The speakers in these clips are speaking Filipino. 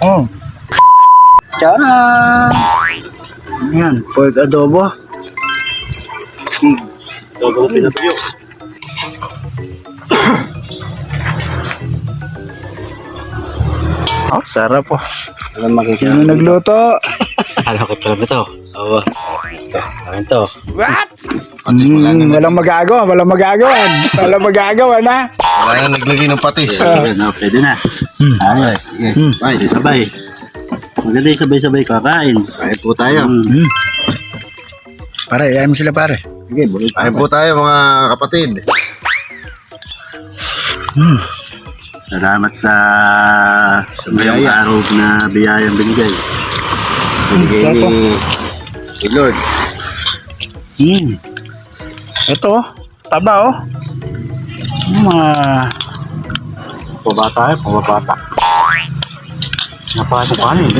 Oh. Tcharam! Yan, pork adobo. Adobo pinatuyo. Oh, sarap po. Alam makikita. Sino nagluto? Alam ko talaga to. Oo. Ayan to. Walang magagawa, walang magagawan. Walang magagawa na. Wala na naglagay ng patis. Pwede na. Ayos. Ay, Sabay. Maganda yung sabay-sabay kakain. kain po tayo. Pare, ayaw mo sila pare. Sige, bulit. Kain po tayo mga kapatid. Salamat sa ngayong Biyaya. araw na biyayang binigay. Binigay Sarap po. Si Lord. Ito oh, taba oh. Mga Pabata. Napakasok kanin.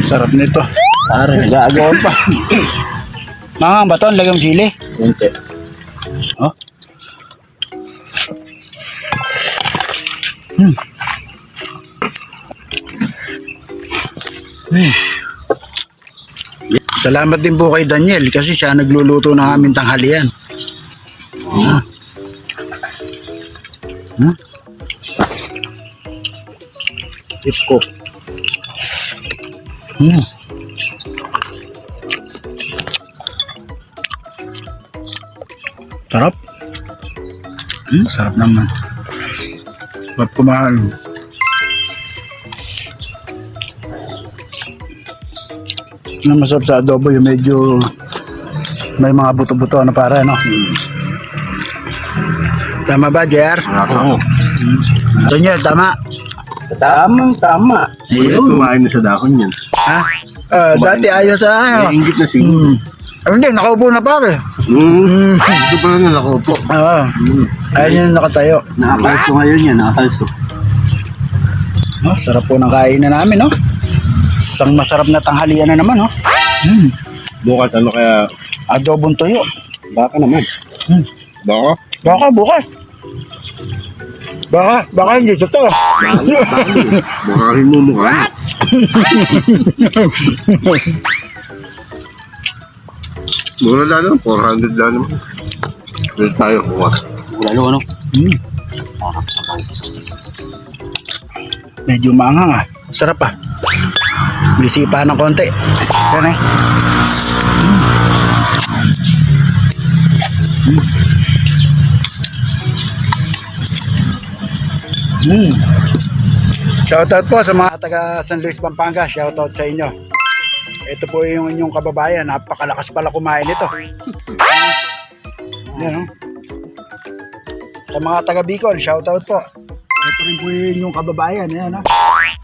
sarap nito. Pare, nag-aagawan pa. Mga baton, lagyan mo sili. Kunti. Oh. Salamat din po kay Daniel kasi siya nagluluto ng aming tanghalian. Tip ko. Sarap. Sarap naman. Sarap kumain. Ang masarap sa adobo yung medyo may mga buto-buto ano para no. Tama ba, JR? Oo. Daniel, tama. Tama. Ayun. Kumain na sa dahon yan. Ha? Dati ayaw sa ano. May inggit na siguro. Hindi, nakaupo na pare. Ito pa lang nakaupo. Oo. Ayun yung nakatayo. Nakakalso ngayon yan, nakakalso. Oh, sarap po ng kainan namin, no? Isang masarap na tanghalian na naman, no? Bukas ano kaya? Adobong tuyo. Baka naman. Baka? Baka bukas. Baka hindi totoo. Bakahin mo mukha. Mura lang naman, 400 lang naman. Pwede tayo kuha. Lalo ano? Medyo maanghang ah. Sarap ah. May sipa ng konti. Yan eh. Shoutout po sa mga taga San Luis, Pampanga. Shoutout sa inyo. Ito po yung inyong kababayan. Napakalakas pala kumain ito. Yan oh. Sa mga taga Bicol, shoutout po. Ito rin po yung inyong kababayan. Yan oh.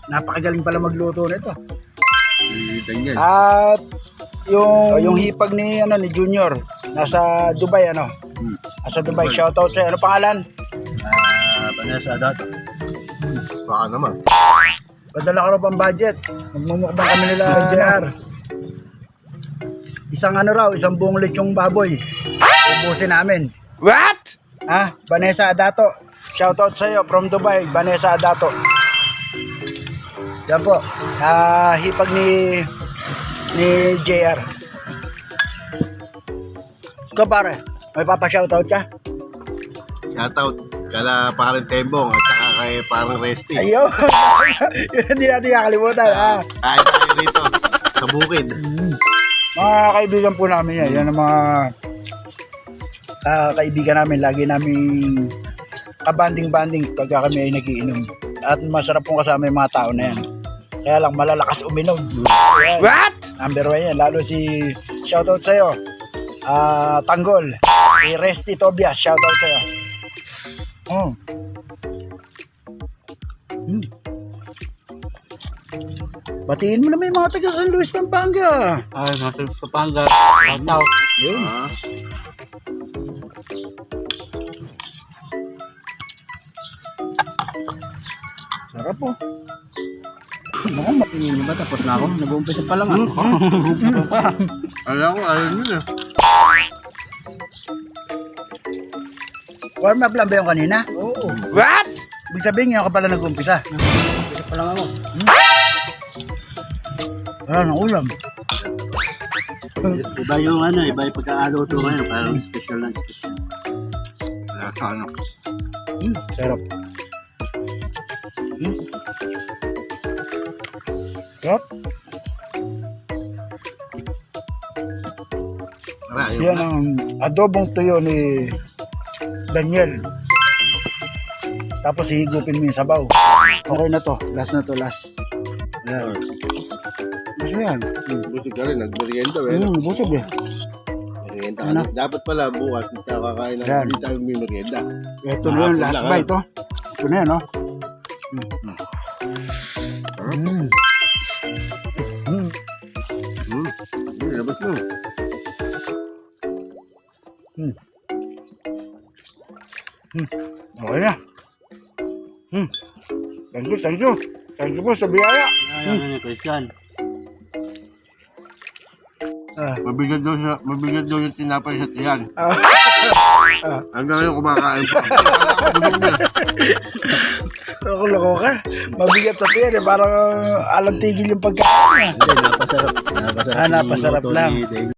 Napakagaling pala magluto nito. Ganyan. At yung hipag ni Junior nasa Dubai ano. Nasa Dubai. Shoutout sa ano pangalan? Vanessa Dato. Baka naman. Padala ko na pang budget. Magmumukbang kami nila JR. Isang buong lechong baboy. Ubusin namin. What? Ha? Vanessa Adato. Shoutout sa iyo from Dubai, Vanessa Adato. Yan po. Hipag ni JR. Ikaw pare, may papa-shoutout ka? Shoutout kala parang Tembong at saka kay parang Resty. Ayun. Yun hindi natin nakalimutan. Kain tayo rito sa bukid. Mga kaibigan po namin yan. Yan ang mga kaibigan namin. Lagi namin kabanding-banding pagka kami ay nagiinom. At masarap pong kasama yung mga tao na yan. Kaya lang malalakas uminom. Yan. What? Number 1 yan. Lalo si shoutout sa'yo. Tanggol. Kay Resty Tobias. Shoutout sa'yo. Oh. Batiin mo na may mga taga San Luis, Pampanga. Ay, nasa Pampanga. Shoutout. Yun. Sarap po. Baka matingin mo ba? Tapos na ako. Nag-uumpisa pa lang. Alam ko, ayaw nyo na. Warm up lang ba yung kanina? Oo. What? Ibig sabihin ngayon ka pala nag-umpisa. Isa pa lang ako. Wala ng ulam. Iba yung ano, iba yung pagkakaluto ngayon. Parang special lang special. Lasa ano. Sarap. Sarap. Marami. Yan ang adobong tuyo ni Daniel. Tapos hihigupin mo yung sabaw. Okay na to. Last na to, last. Yan. Gusto yan. Busog ka rin, nagmerienda eh. Busog eh. Merienda Ano? ka. Dapat pala bukas, hindi tayo kakain ng Yan. hindi tayo may merienda. Ito na yun, last Lang, bite, oh. Ito na yan, oh. Labas mo. Okay na. Thank you, thank you. Thank you po sa biyaya. Ayan, Christian. Mabigat daw yung tinapay sa tiyan. Hanggang ngayon kumakain pa. Loko ka. Mabigat sa tiyan eh. Parang alang tigil yung pagkain. Hindi, napasarap. Napasarap lang.